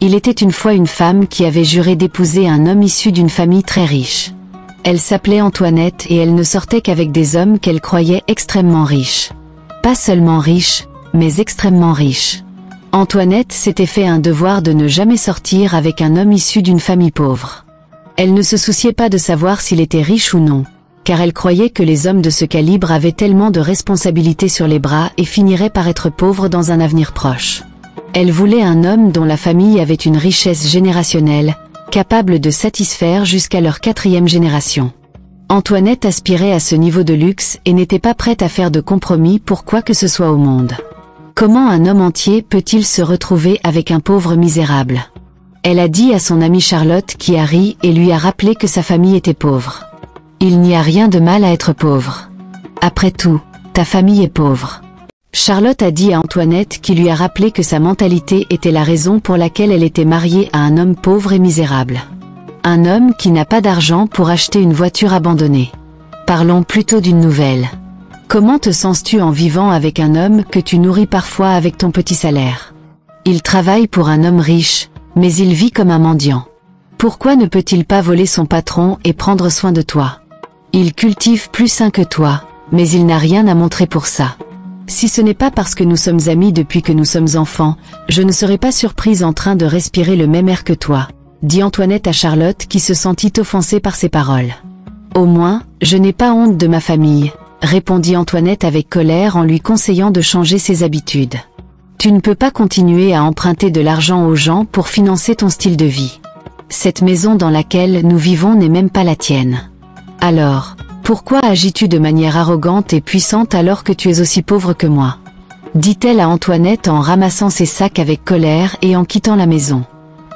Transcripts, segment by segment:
Il était une fois une femme qui avait juré d'épouser un homme issu d'une famille très riche. Elle s'appelait Antoinette et elle ne sortait qu'avec des hommes qu'elle croyait extrêmement riches. Pas seulement riches, mais extrêmement riches. Antoinette s'était fait un devoir de ne jamais sortir avec un homme issu d'une famille pauvre. Elle ne se souciait pas de savoir s'il était riche ou non, car elle croyait que les hommes de ce calibre avaient tellement de responsabilités sur les bras et finiraient par être pauvres dans un avenir proche. Elle voulait un homme dont la famille avait une richesse générationnelle, capable de satisfaire jusqu'à leur 4e génération. Antoinette aspirait à ce niveau de luxe et n'était pas prête à faire de compromis pour quoi que ce soit au monde. Comment un homme entier peut-il se retrouver avec un pauvre misérable? Elle a dit à son amie Charlotte qui a ri et lui a rappelé que sa famille était pauvre. Il n'y a rien de mal à être pauvre. Après tout, ta famille est pauvre. Charlotte a dit à Antoinette qui lui a rappelé que sa mentalité était la raison pour laquelle elle était mariée à un homme pauvre et misérable. Un homme qui n'a pas d'argent pour acheter une voiture abandonnée. Parlons plutôt d'une nouvelle. Comment te sens-tu en vivant avec un homme que tu nourris parfois avec ton petit salaire? Il travaille pour un homme riche, mais il vit comme un mendiant. Pourquoi ne peut-il pas voler son patron et prendre soin de toi? Il cultive plus sain que toi, mais il n'a rien à montrer pour ça. Si ce n'est pas parce que nous sommes amis depuis que nous sommes enfants, je ne serais pas surprise en train de respirer le même air que toi, dit Antoinette à Charlotte qui se sentit offensée par ces paroles. Au moins, je n'ai pas honte de ma famille, répondit Antoinette avec colère en lui conseillant de changer ses habitudes. Tu ne peux pas continuer à emprunter de l'argent aux gens pour financer ton style de vie. Cette maison dans laquelle nous vivons n'est même pas la tienne. Alors, pourquoi agis-tu de manière arrogante et puissante alors que tu es aussi pauvre que moi? Dit-elle à Antoinette en ramassant ses sacs avec colère et en quittant la maison.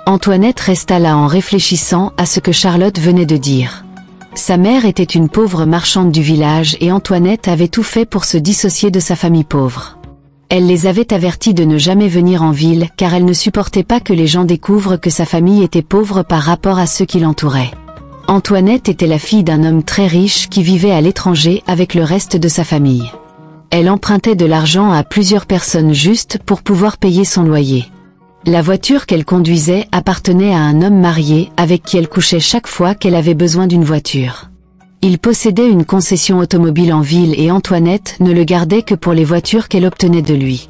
Antoinette resta là en réfléchissant à ce que Charlotte venait de dire. Sa mère était une pauvre marchande du village et Antoinette avait tout fait pour se dissocier de sa famille pauvre. Elle les avait avertis de ne jamais venir en ville car elle ne supportait pas que les gens découvrent que sa famille était pauvre par rapport à ceux qui l'entouraient. Antoinette était la fille d'un homme très riche qui vivait à l'étranger avec le reste de sa famille. Elle empruntait de l'argent à plusieurs personnes juste pour pouvoir payer son loyer. La voiture qu'elle conduisait appartenait à un homme marié avec qui elle couchait chaque fois qu'elle avait besoin d'une voiture. Il possédait une concession automobile en ville et Antoinette ne le gardait que pour les voitures qu'elle obtenait de lui.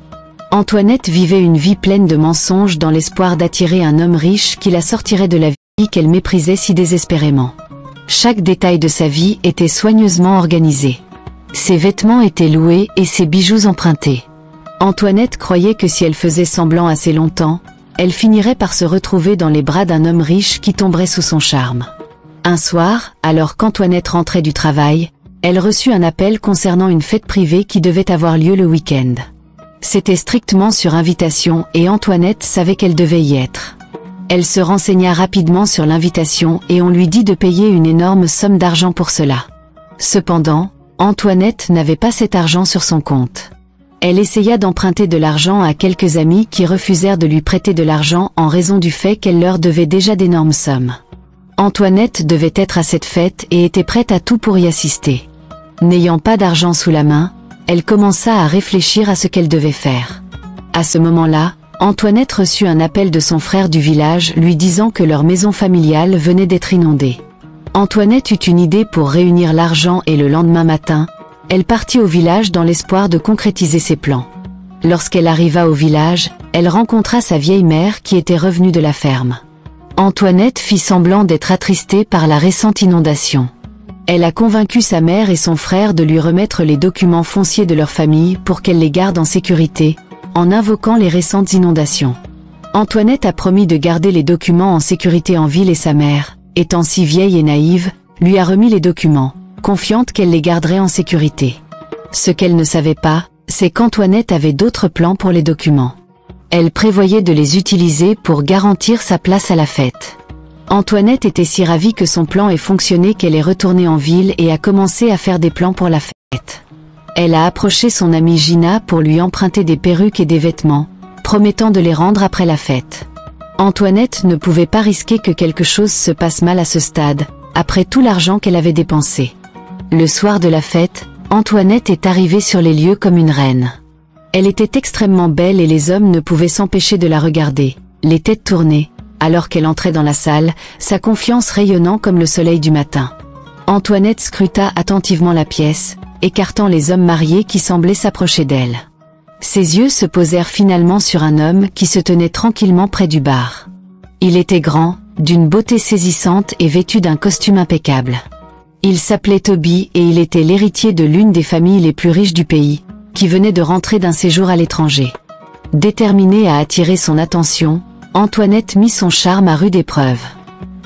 Antoinette vivait une vie pleine de mensonges dans l'espoir d'attirer un homme riche qui la sortirait de la vie qu'elle méprisait si désespérément. Chaque détail de sa vie était soigneusement organisé. Ses vêtements étaient loués et ses bijoux empruntés. Antoinette croyait que si elle faisait semblant assez longtemps, elle finirait par se retrouver dans les bras d'un homme riche qui tomberait sous son charme. Un soir, alors qu'Antoinette rentrait du travail, elle reçut un appel concernant une fête privée qui devait avoir lieu le week-end. C'était strictement sur invitation et Antoinette savait qu'elle devait y être. Elle se renseigna rapidement sur l'invitation et on lui dit de payer une énorme somme d'argent pour cela. Cependant, Antoinette n'avait pas cet argent sur son compte. Elle essaya d'emprunter de l'argent à quelques amis qui refusèrent de lui prêter de l'argent en raison du fait qu'elle leur devait déjà d'énormes sommes. Antoinette devait être à cette fête et était prête à tout pour y assister. N'ayant pas d'argent sous la main, elle commença à réfléchir à ce qu'elle devait faire. À ce moment-là, Antoinette reçut un appel de son frère du village lui disant que leur maison familiale venait d'être inondée. Antoinette eut une idée pour réunir l'argent et le lendemain matin, elle partit au village dans l'espoir de concrétiser ses plans. Lorsqu'elle arriva au village, elle rencontra sa vieille mère qui était revenue de la ferme. Antoinette fit semblant d'être attristée par la récente inondation. Elle a convaincu sa mère et son frère de lui remettre les documents fonciers de leur famille pour qu'elle les garde en sécurité, en invoquant les récentes inondations. Antoinette a promis de garder les documents en sécurité en ville et sa mère, étant si vieille et naïve, lui a remis les documents, confiante qu'elle les garderait en sécurité. Ce qu'elle ne savait pas, c'est qu'Antoinette avait d'autres plans pour les documents. Elle prévoyait de les utiliser pour garantir sa place à la fête. Antoinette était si ravie que son plan ait fonctionné qu'elle est retournée en ville et a commencé à faire des plans pour la fête. Elle a approché son amie Gina pour lui emprunter des perruques et des vêtements, promettant de les rendre après la fête. Antoinette ne pouvait pas risquer que quelque chose se passe mal à ce stade, après tout l'argent qu'elle avait dépensé. Le soir de la fête, Antoinette est arrivée sur les lieux comme une reine. Elle était extrêmement belle et les hommes ne pouvaient s'empêcher de la regarder, les têtes tournées, alors qu'elle entrait dans la salle, sa confiance rayonnant comme le soleil du matin. Antoinette scruta attentivement la pièce, écartant les hommes mariés qui semblaient s'approcher d'elle. Ses yeux se posèrent finalement sur un homme qui se tenait tranquillement près du bar. Il était grand, d'une beauté saisissante et vêtu d'un costume impeccable. Il s'appelait Toby et il était l'héritier de l'une des familles les plus riches du pays, qui venait de rentrer d'un séjour à l'étranger. Déterminée à attirer son attention, Antoinette mit son charme à rude épreuve.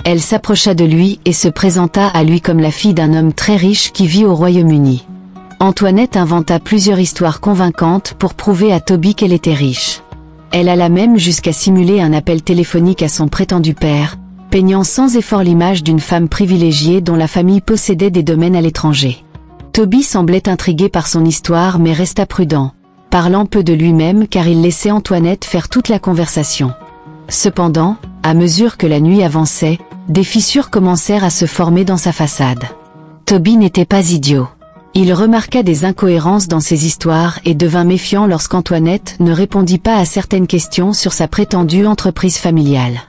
Elle s'approcha de lui et se présenta à lui comme la fille d'un homme très riche qui vit au Royaume-Uni. Antoinette inventa plusieurs histoires convaincantes pour prouver à Toby qu'elle était riche. Elle alla même jusqu'à simuler un appel téléphonique à son prétendu père, peignant sans effort l'image d'une femme privilégiée dont la famille possédait des domaines à l'étranger. Toby semblait intrigué par son histoire mais resta prudent, parlant peu de lui-même car il laissait Antoinette faire toute la conversation. Cependant, à mesure que la nuit avançait, des fissures commencèrent à se former dans sa façade. Toby n'était pas idiot. Il remarqua des incohérences dans ses histoires et devint méfiant lorsqu'Antoinette ne répondit pas à certaines questions sur sa prétendue entreprise familiale.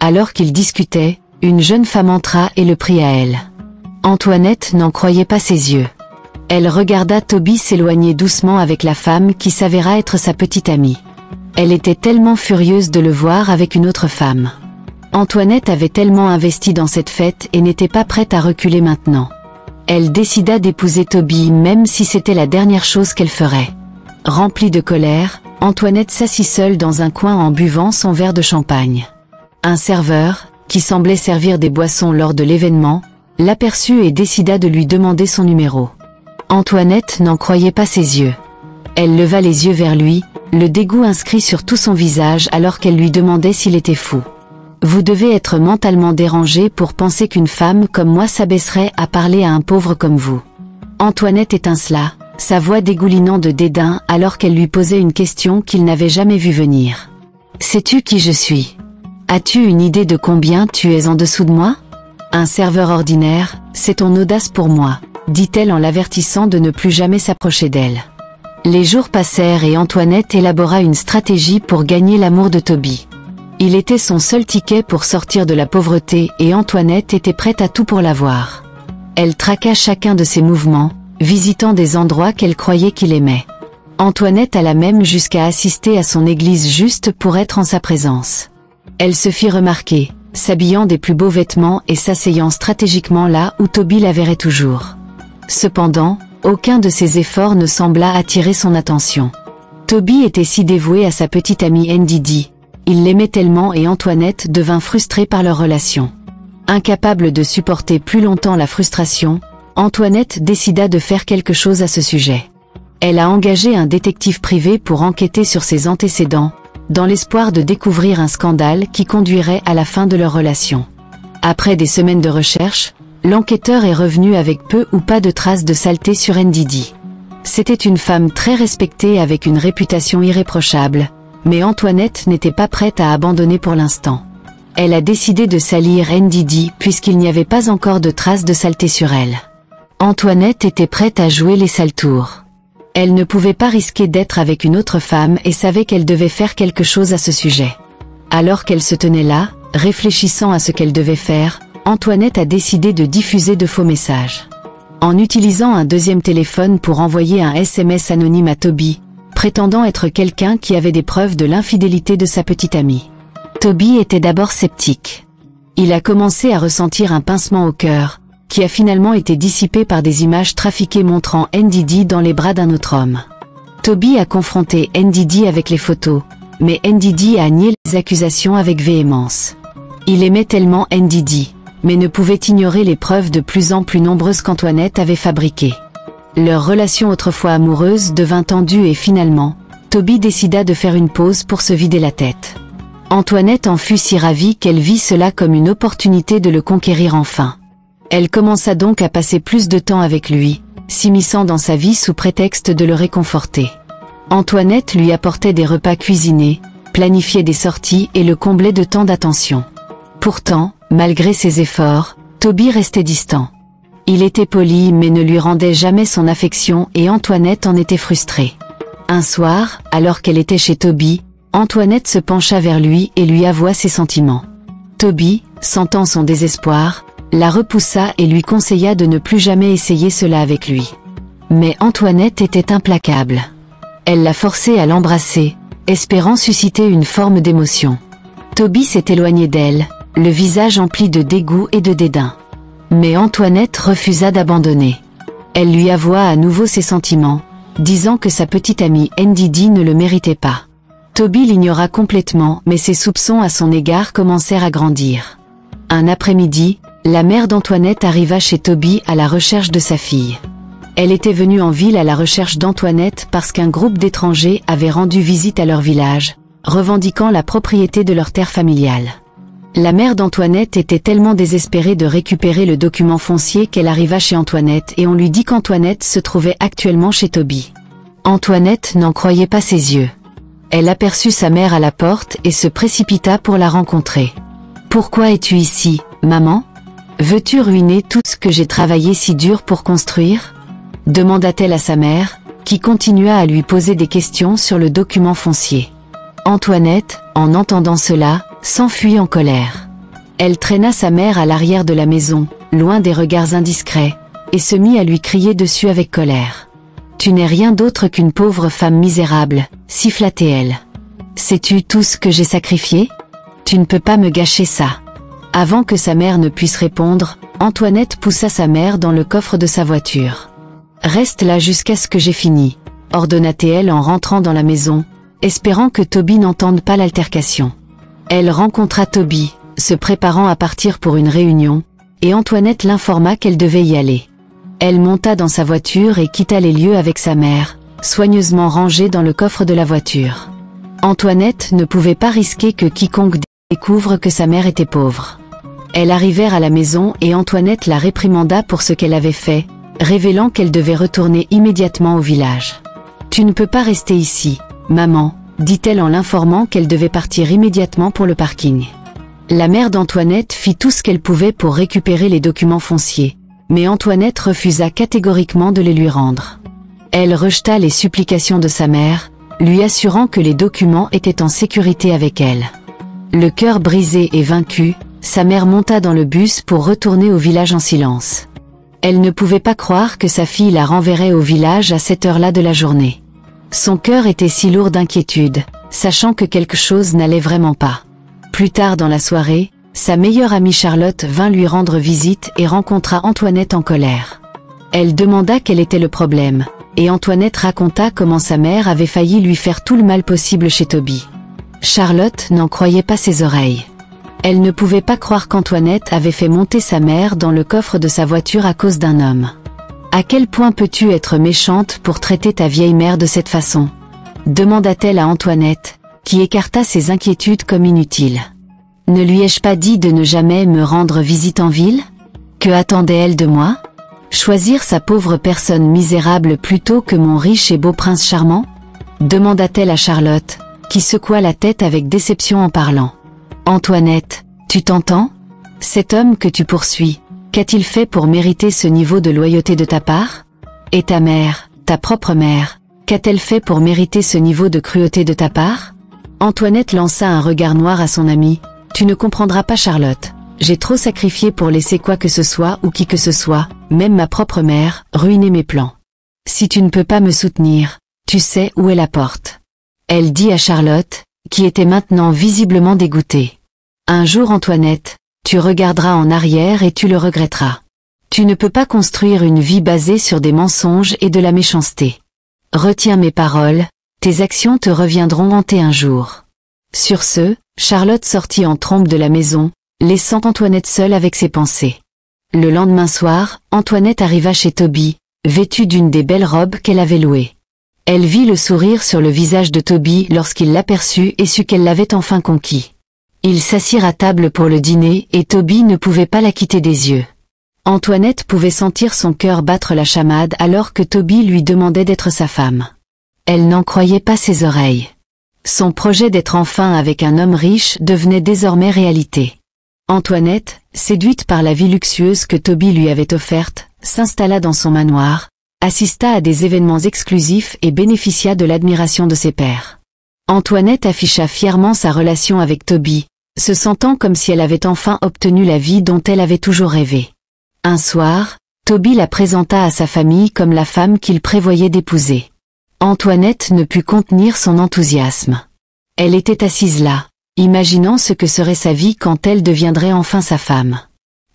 Alors qu'ils discutaient, une jeune femme entra et le prit à elle. Antoinette n'en croyait pas ses yeux. Elle regarda Toby s'éloigner doucement avec la femme qui s'avéra être sa petite amie. Elle était tellement furieuse de le voir avec une autre femme. Antoinette avait tellement investi dans cette fête et n'était pas prête à reculer maintenant. Elle décida d'épouser Toby même si c'était la dernière chose qu'elle ferait. Remplie de colère, Antoinette s'assit seule dans un coin en buvant son verre de champagne. Un serveur, qui semblait servir des boissons lors de l'événement, l'aperçut et décida de lui demander son numéro. Antoinette n'en croyait pas ses yeux. Elle leva les yeux vers lui, le dégoût inscrit sur tout son visage alors qu'elle lui demandait s'il était fou. Vous devez être mentalement dérangé pour penser qu'une femme comme moi s'abaisserait à parler à un pauvre comme vous. Antoinette étincela, sa voix dégoulinant de dédain alors qu'elle lui posait une question qu'il n'avait jamais vue venir. Sais-tu qui je suis? As-tu une idée de combien tu es en dessous de moi? Un serveur ordinaire, c'est ton audace pour moi, dit-elle en l'avertissant de ne plus jamais s'approcher d'elle. Les jours passèrent et Antoinette élabora une stratégie pour gagner l'amour de Toby. Il était son seul ticket pour sortir de la pauvreté et Antoinette était prête à tout pour l'avoir. Elle traqua chacun de ses mouvements, visitant des endroits qu'elle croyait qu'il aimait. Antoinette alla même jusqu'à assister à son église juste pour être en sa présence. Elle se fit remarquer, s'habillant des plus beaux vêtements et s'asseyant stratégiquement là où Toby la verrait toujours. Cependant, aucun de ses efforts ne sembla attirer son attention. Toby était si dévoué à sa petite amie Ndidi. Il l'aimait tellement et Antoinette devint frustrée par leur relation. Incapable de supporter plus longtemps la frustration, Antoinette décida de faire quelque chose à ce sujet. Elle a engagé un détective privé pour enquêter sur ses antécédents, dans l'espoir de découvrir un scandale qui conduirait à la fin de leur relation. Après des semaines de recherche, l'enquêteur est revenu avec peu ou pas de traces de saleté sur Ndidi. C'était une femme très respectée avec une réputation irréprochable, mais Antoinette n'était pas prête à abandonner pour l'instant. Elle a décidé de salir Ndidi puisqu'il n'y avait pas encore de traces de saleté sur elle. Antoinette était prête à jouer les sales tours. Elle ne pouvait pas risquer d'être avec une autre femme et savait qu'elle devait faire quelque chose à ce sujet. Alors qu'elle se tenait là, réfléchissant à ce qu'elle devait faire, Antoinette a décidé de diffuser de faux messages. En utilisant un deuxième téléphone pour envoyer un SMS anonyme à Toby, prétendant être quelqu'un qui avait des preuves de l'infidélité de sa petite amie. Toby était d'abord sceptique. Il a commencé à ressentir un pincement au cœur, qui a finalement été dissipé par des images trafiquées montrant Ndidi dans les bras d'un autre homme. Toby a confronté Ndidi avec les photos, mais Ndidi a nié les accusations avec véhémence. Il aimait tellement Ndidi, mais ne pouvait ignorer les preuves de plus en plus nombreuses qu'Antoinette avait fabriquées. Leur relation autrefois amoureuse devint tendue et finalement, Toby décida de faire une pause pour se vider la tête. Antoinette en fut si ravie qu'elle vit cela comme une opportunité de le conquérir enfin. Elle commença donc à passer plus de temps avec lui, s'immisçant dans sa vie sous prétexte de le réconforter. Antoinette lui apportait des repas cuisinés, planifiait des sorties et le comblait de tant d'attention. Pourtant, malgré ses efforts, Toby restait distant. Il était poli mais ne lui rendait jamais son affection et Antoinette en était frustrée. Un soir, alors qu'elle était chez Toby, Antoinette se pencha vers lui et lui avoua ses sentiments. Toby, sentant son désespoir, la repoussa et lui conseilla de ne plus jamais essayer cela avec lui. Mais Antoinette était implacable. Elle l'a forcé à l'embrasser, espérant susciter une forme d'émotion. Toby s'est éloigné d'elle, le visage empli de dégoût et de dédain. Mais Antoinette refusa d'abandonner. Elle lui avoua à nouveau ses sentiments, disant que sa petite amie Ndidi ne le méritait pas. Toby l'ignora complètement, mais ses soupçons à son égard commencèrent à grandir. Un après-midi, la mère d'Antoinette arriva chez Toby à la recherche de sa fille. Elle était venue en ville à la recherche d'Antoinette parce qu'un groupe d'étrangers avait rendu visite à leur village, revendiquant la propriété de leur terre familiale. La mère d'Antoinette était tellement désespérée de récupérer le document foncier qu'elle arriva chez Antoinette et on lui dit qu'Antoinette se trouvait actuellement chez Toby. Antoinette n'en croyait pas ses yeux. Elle aperçut sa mère à la porte et se précipita pour la rencontrer. « Pourquoi es-tu ici, maman ? Veux-tu ruiner tout ce que j'ai travaillé si dur pour construire ?» demanda-t-elle à sa mère, qui continua à lui poser des questions sur le document foncier. Antoinette, en entendant cela, s'enfuit en colère. Elle traîna sa mère à l'arrière de la maison, loin des regards indiscrets, et se mit à lui crier dessus avec colère. « Tu n'es rien d'autre qu'une pauvre femme misérable, siffla-t-elle. Sais-tu tout ce que j'ai sacrifié ? Tu ne peux pas me gâcher ça. » Avant que sa mère ne puisse répondre, Antoinette poussa sa mère dans le coffre de sa voiture. « Reste là jusqu'à ce que j'ai fini, » ordonna-t-elle en rentrant dans la maison, espérant que Toby n'entende pas l'altercation. Elle rencontra Toby, se préparant à partir pour une réunion, et Antoinette l'informa qu'elle devait y aller. Elle monta dans sa voiture et quitta les lieux avec sa mère, soigneusement rangée dans le coffre de la voiture. Antoinette ne pouvait pas risquer que quiconque découvre que sa mère était pauvre. Elles arrivèrent à la maison et Antoinette la réprimanda pour ce qu'elle avait fait, révélant qu'elle devait retourner immédiatement au village. « Tu ne peux pas rester ici, maman, » dit-elle en l'informant qu'elle devait partir immédiatement pour le parking. La mère d'Antoinette fit tout ce qu'elle pouvait pour récupérer les documents fonciers, mais Antoinette refusa catégoriquement de les lui rendre. Elle rejeta les supplications de sa mère, lui assurant que les documents étaient en sécurité avec elle. Le cœur brisé et vaincu, sa mère monta dans le bus pour retourner au village en silence. Elle ne pouvait pas croire que sa fille la renverrait au village à cette heure-là de la journée. Son cœur était si lourd d'inquiétude, sachant que quelque chose n'allait vraiment pas. Plus tard dans la soirée, sa meilleure amie Charlotte vint lui rendre visite et rencontra Antoinette en colère. Elle demanda quel était le problème, et Antoinette raconta comment sa mère avait failli lui faire tout le mal possible chez Toby. Charlotte n'en croyait pas ses oreilles. Elle ne pouvait pas croire qu'Antoinette avait fait monter sa mère dans le coffre de sa voiture à cause d'un homme. « À quel point peux-tu être méchante pour traiter ta vieille mère de cette façon ?» demanda-t-elle à Antoinette, qui écarta ses inquiétudes comme inutiles. « Ne lui ai-je pas dit de ne jamais me rendre visite en ville ? Que attendait-elle de moi ? Choisir sa pauvre personne misérable plutôt que mon riche et beau prince charmant ? demanda-t-elle à Charlotte, qui secoua la tête avec déception en parlant. « Antoinette, tu t'entends ? Cet homme que tu poursuis, qu'a-t-il fait pour mériter ce niveau de loyauté de ta part ? Et ta mère, ta propre mère, qu'a-t-elle fait pour mériter ce niveau de cruauté de ta part ?» Antoinette lança un regard noir à son amie. « Tu ne comprendras pas Charlotte. J'ai trop sacrifié pour laisser quoi que ce soit ou qui que ce soit, même ma propre mère, ruiner mes plans. Si tu ne peux pas me soutenir, tu sais où est la porte. » Elle dit à Charlotte, qui était maintenant visiblement dégoûtée. « Un jour Antoinette, tu regarderas en arrière et tu le regretteras. Tu ne peux pas construire une vie basée sur des mensonges et de la méchanceté. Retiens mes paroles, tes actions te reviendront hanter un jour. » Sur ce, Charlotte sortit en trombe de la maison, laissant Antoinette seule avec ses pensées. Le lendemain soir, Antoinette arriva chez Toby, vêtue d'une des belles robes qu'elle avait louées. Elle vit le sourire sur le visage de Toby lorsqu'il l'aperçut et sut qu'elle l'avait enfin conquis. Ils s'assirent à table pour le dîner et Toby ne pouvait pas la quitter des yeux. Antoinette pouvait sentir son cœur battre la chamade alors que Toby lui demandait d'être sa femme. Elle n'en croyait pas ses oreilles. Son projet d'être enfin avec un homme riche devenait désormais réalité. Antoinette, séduite par la vie luxueuse que Toby lui avait offerte, s'installa dans son manoir, assista à des événements exclusifs et bénéficia de l'admiration de ses pairs. Antoinette afficha fièrement sa relation avec Toby, se sentant comme si elle avait enfin obtenu la vie dont elle avait toujours rêvé. Un soir, Toby la présenta à sa famille comme la femme qu'il prévoyait d'épouser. Antoinette ne put contenir son enthousiasme. Elle était assise là, imaginant ce que serait sa vie quand elle deviendrait enfin sa femme.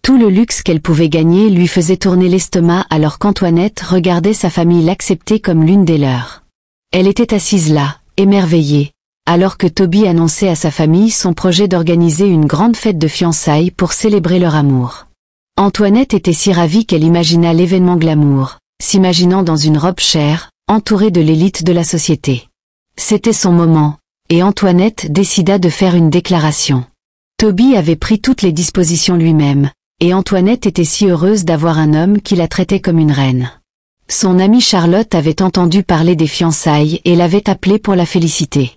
Tout le luxe qu'elle pouvait gagner lui faisait tourner l'estomac alors qu'Antoinette regardait sa famille l'accepter comme l'une des leurs. Elle était assise là, émerveillée, alors que Toby annonçait à sa famille son projet d'organiser une grande fête de fiançailles pour célébrer leur amour. Antoinette était si ravie qu'elle imagina l'événement glamour, s'imaginant dans une robe chère, entourée de l'élite de la société. C'était son moment, et Antoinette décida de faire une déclaration. Toby avait pris toutes les dispositions lui-même, et Antoinette était si heureuse d'avoir un homme qui la traitait comme une reine. Son amie Charlotte avait entendu parler des fiançailles et l'avait appelée pour la féliciter.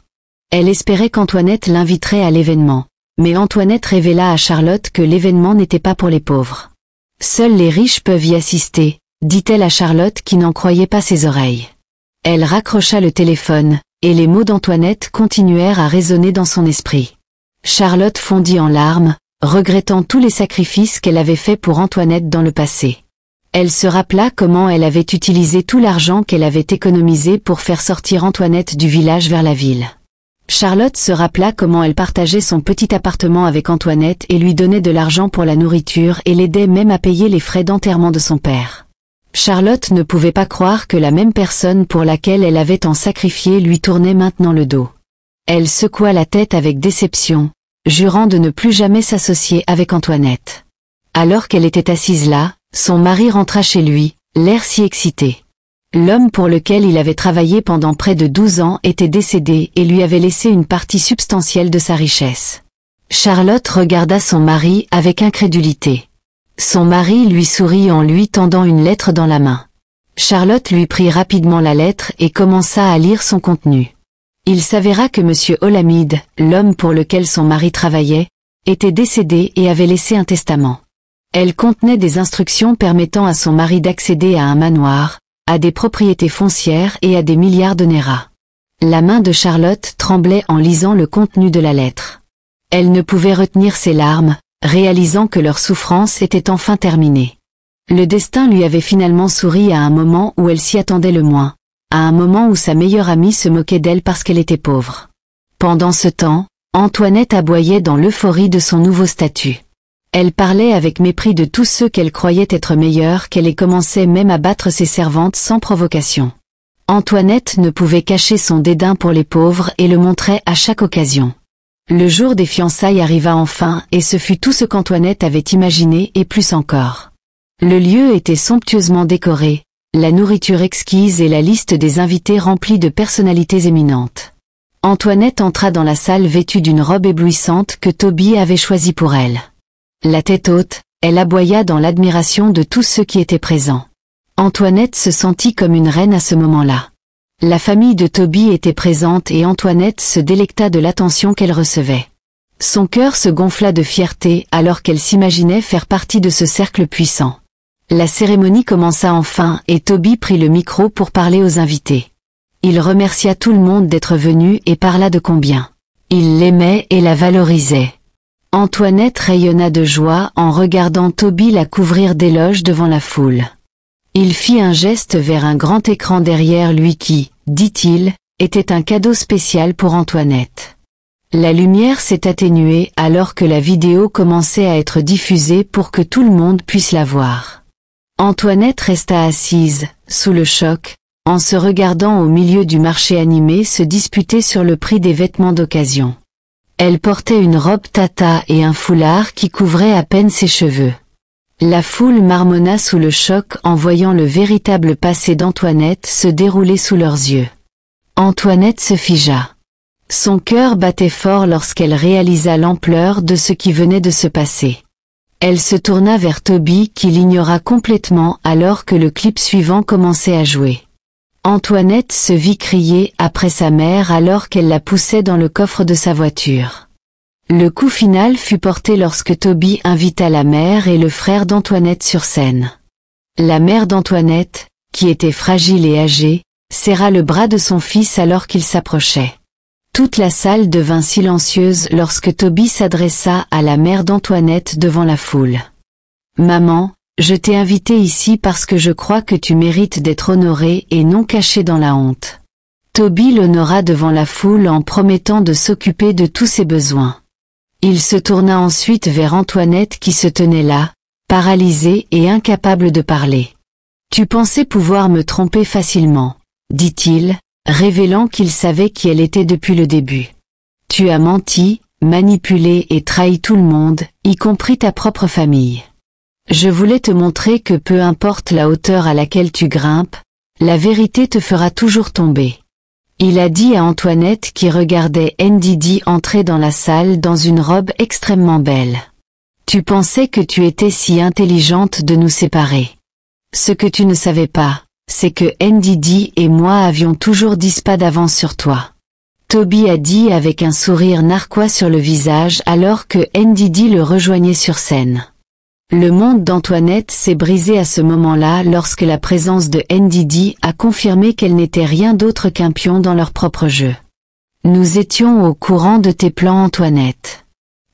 Elle espérait qu'Antoinette l'inviterait à l'événement, mais Antoinette révéla à Charlotte que l'événement n'était pas pour les pauvres. Seuls les riches peuvent y assister, dit-elle à Charlotte qui n'en croyait pas ses oreilles. Elle raccrocha le téléphone, et les mots d'Antoinette continuèrent à résonner dans son esprit. Charlotte fondit en larmes, regrettant tous les sacrifices qu'elle avait faits pour Antoinette dans le passé. Elle se rappela comment elle avait utilisé tout l'argent qu'elle avait économisé pour faire sortir Antoinette du village vers la ville. Charlotte se rappela comment elle partageait son petit appartement avec Antoinette et lui donnait de l'argent pour la nourriture et l'aidait même à payer les frais d'enterrement de son père. Charlotte ne pouvait pas croire que la même personne pour laquelle elle avait tant sacrifié lui tournait maintenant le dos. Elle secoua la tête avec déception, jurant de ne plus jamais s'associer avec Antoinette. Alors qu'elle était assise là, son mari rentra chez lui, l'air si excité. L'homme pour lequel il avait travaillé pendant près de 12 ans était décédé et lui avait laissé une partie substantielle de sa richesse. Charlotte regarda son mari avec incrédulité. Son mari lui sourit en lui tendant une lettre dans la main. Charlotte lui prit rapidement la lettre et commença à lire son contenu. Il s'avéra que M. Olamide, l'homme pour lequel son mari travaillait, était décédé et avait laissé un testament. Elle contenait des instructions permettant à son mari d'accéder à un manoir, à des propriétés foncières et à des milliards de nairas. La main de Charlotte tremblait en lisant le contenu de la lettre. Elle ne pouvait retenir ses larmes, réalisant que leur souffrance était enfin terminée. Le destin lui avait finalement souri à un moment où elle s'y attendait le moins, à un moment où sa meilleure amie se moquait d'elle parce qu'elle était pauvre. Pendant ce temps, Antoinette aboyait dans l'euphorie de son nouveau statut. Elle parlait avec mépris de tous ceux qu'elle croyait être meilleurs qu'elle et commençait même à battre ses servantes sans provocation. Antoinette ne pouvait cacher son dédain pour les pauvres et le montrait à chaque occasion. Le jour des fiançailles arriva enfin et ce fut tout ce qu'Antoinette avait imaginé et plus encore. Le lieu était somptueusement décoré, la nourriture exquise et la liste des invités remplie de personnalités éminentes. Antoinette entra dans la salle vêtue d'une robe éblouissante que Toby avait choisie pour elle. La tête haute, elle aboya dans l'admiration de tous ceux qui étaient présents. Antoinette se sentit comme une reine à ce moment-là. La famille de Toby était présente et Antoinette se délecta de l'attention qu'elle recevait. Son cœur se gonfla de fierté alors qu'elle s'imaginait faire partie de ce cercle puissant. La cérémonie commença enfin et Toby prit le micro pour parler aux invités. Il remercia tout le monde d'être venu et parla de combien il l'aimait et la valorisait. Antoinette rayonna de joie en regardant Toby la couvrir d'éloges devant la foule. Il fit un geste vers un grand écran derrière lui qui, dit-il, était un cadeau spécial pour Antoinette. La lumière s'est atténuée alors que la vidéo commençait à être diffusée pour que tout le monde puisse la voir. Antoinette resta assise, sous le choc, en se regardant au milieu du marché animé se disputer sur le prix des vêtements d'occasion. Elle portait une robe tata et un foulard qui couvrait à peine ses cheveux. La foule marmonna sous le choc en voyant le véritable passé d'Antoinette se dérouler sous leurs yeux. Antoinette se figea. Son cœur battait fort lorsqu'elle réalisa l'ampleur de ce qui venait de se passer. Elle se tourna vers Toby qui l'ignora complètement alors que le clip suivant commençait à jouer. Antoinette se vit crier après sa mère alors qu'elle la poussait dans le coffre de sa voiture. Le coup final fut porté lorsque Toby invita la mère et le frère d'Antoinette sur scène. La mère d'Antoinette, qui était fragile et âgée, serra le bras de son fils alors qu'il s'approchait. Toute la salle devint silencieuse lorsque Toby s'adressa à la mère d'Antoinette devant la foule. « Maman, je t'ai invitée ici parce que je crois que tu mérites d'être honorée et non cachée dans la honte. » Toby l'honora devant la foule en promettant de s'occuper de tous ses besoins. Il se tourna ensuite vers Antoinette qui se tenait là, paralysée et incapable de parler. « Tu pensais pouvoir me tromper facilement, » dit-il, révélant qu'il savait qui elle était depuis le début. « Tu as menti, manipulé et trahi tout le monde, y compris ta propre famille. Je voulais te montrer que peu importe la hauteur à laquelle tu grimpes, la vérité te fera toujours tomber. » Il a dit à Antoinette qui regardait Ndidi entrer dans la salle dans une robe extrêmement belle. « Tu pensais que tu étais si intelligente de nous séparer. Ce que tu ne savais pas, c'est que Ndidi et moi avions toujours 10 pas d'avance sur toi. » Toby a dit avec un sourire narquois sur le visage alors que Ndidi le rejoignait sur scène. Le monde d'Antoinette s'est brisé à ce moment-là lorsque la présence de Ndidi a confirmé qu'elle n'était rien d'autre qu'un pion dans leur propre jeu. « Nous étions au courant de tes plans, Antoinette. »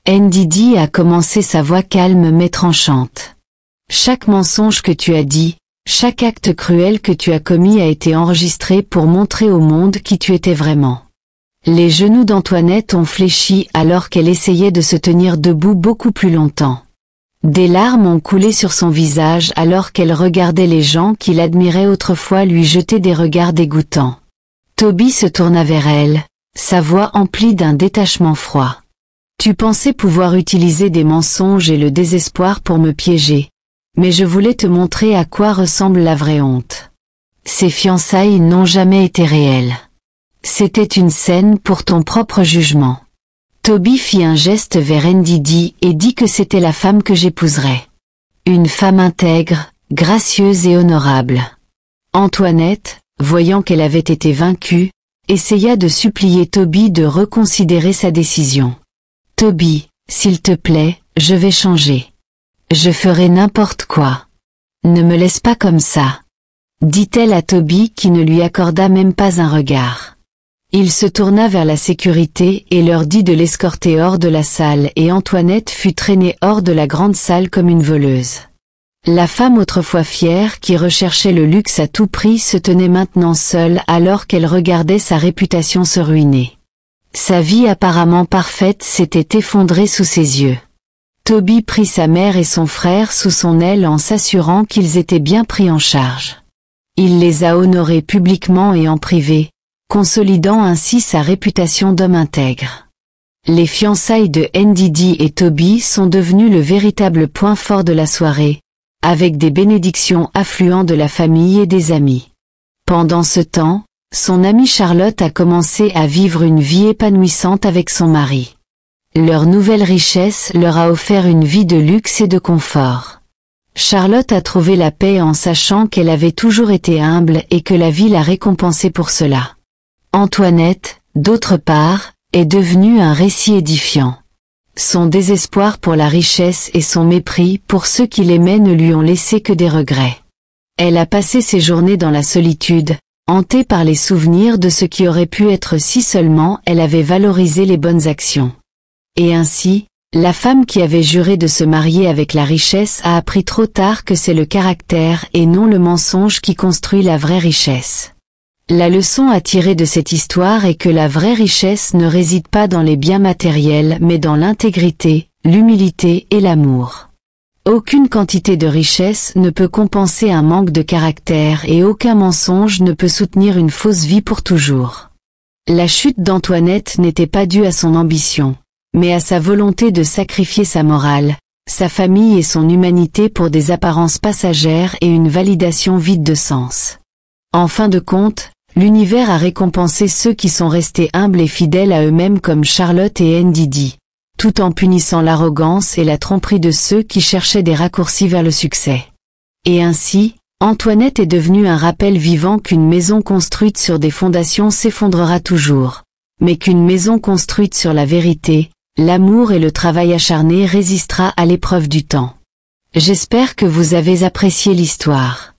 Ndidi a commencé, sa voix calme mais tranchante. « Chaque mensonge que tu as dit, chaque acte cruel que tu as commis a été enregistré pour montrer au monde qui tu étais vraiment. » Les genoux d'Antoinette ont fléchi alors qu'elle essayait de se tenir debout beaucoup plus longtemps. Des larmes ont coulé sur son visage alors qu'elle regardait les gens qui l'admiraient autrefois lui jeter des regards dégoûtants. Toby se tourna vers elle, sa voix emplie d'un détachement froid. « Tu pensais pouvoir utiliser des mensonges et le désespoir pour me piéger, mais je voulais te montrer à quoi ressemble la vraie honte. Ces fiançailles n'ont jamais été réelles. C'était une scène pour ton propre jugement. » Toby fit un geste vers Ndidi et dit que c'était la femme que j'épouserais. Une femme intègre, gracieuse et honorable. Antoinette, voyant qu'elle avait été vaincue, essaya de supplier Toby de reconsidérer sa décision. « Toby, s'il te plaît, je vais changer. Je ferai n'importe quoi. Ne me laisse pas comme ça. » dit-elle à Toby qui ne lui accorda même pas un regard. Il se tourna vers la sécurité et leur dit de l'escorter hors de la salle et Antoinette fut traînée hors de la grande salle comme une voleuse. La femme autrefois fière qui recherchait le luxe à tout prix se tenait maintenant seule alors qu'elle regardait sa réputation se ruiner. Sa vie apparemment parfaite s'était effondrée sous ses yeux. Toby prit sa mère et son frère sous son aile en s'assurant qu'ils étaient bien pris en charge. Il les a honorés publiquement et en privé, consolidant ainsi sa réputation d'homme intègre. Les fiançailles de Ndidi et Toby sont devenues le véritable point fort de la soirée, avec des bénédictions affluant de la famille et des amis. Pendant ce temps, son amie Charlotte a commencé à vivre une vie épanouissante avec son mari. Leur nouvelle richesse leur a offert une vie de luxe et de confort. Charlotte a trouvé la paix en sachant qu'elle avait toujours été humble et que la vie l'a récompensée pour cela. Antoinette, d'autre part, est devenue un récit édifiant. Son désespoir pour la richesse et son mépris pour ceux qui l'aimaient ne lui ont laissé que des regrets. Elle a passé ses journées dans la solitude, hantée par les souvenirs de ce qui aurait pu être si seulement elle avait valorisé les bonnes actions. Et ainsi, la femme qui avait juré de se marier avec la richesse a appris trop tard que c'est le caractère et non le mensonge qui construit la vraie richesse. La leçon à tirer de cette histoire est que la vraie richesse ne réside pas dans les biens matériels mais dans l'intégrité, l'humilité et l'amour. Aucune quantité de richesse ne peut compenser un manque de caractère et aucun mensonge ne peut soutenir une fausse vie pour toujours. La chute d'Antoinette n'était pas due à son ambition, mais à sa volonté de sacrifier sa morale, sa famille et son humanité pour des apparences passagères et une validation vide de sens. En fin de compte, l'univers a récompensé ceux qui sont restés humbles et fidèles à eux-mêmes comme Charlotte et Ndidi, tout en punissant l'arrogance et la tromperie de ceux qui cherchaient des raccourcis vers le succès. Et ainsi, Antoinette est devenue un rappel vivant qu'une maison construite sur des fondations s'effondrera toujours, mais qu'une maison construite sur la vérité, l'amour et le travail acharné résistera à l'épreuve du temps. J'espère que vous avez apprécié l'histoire.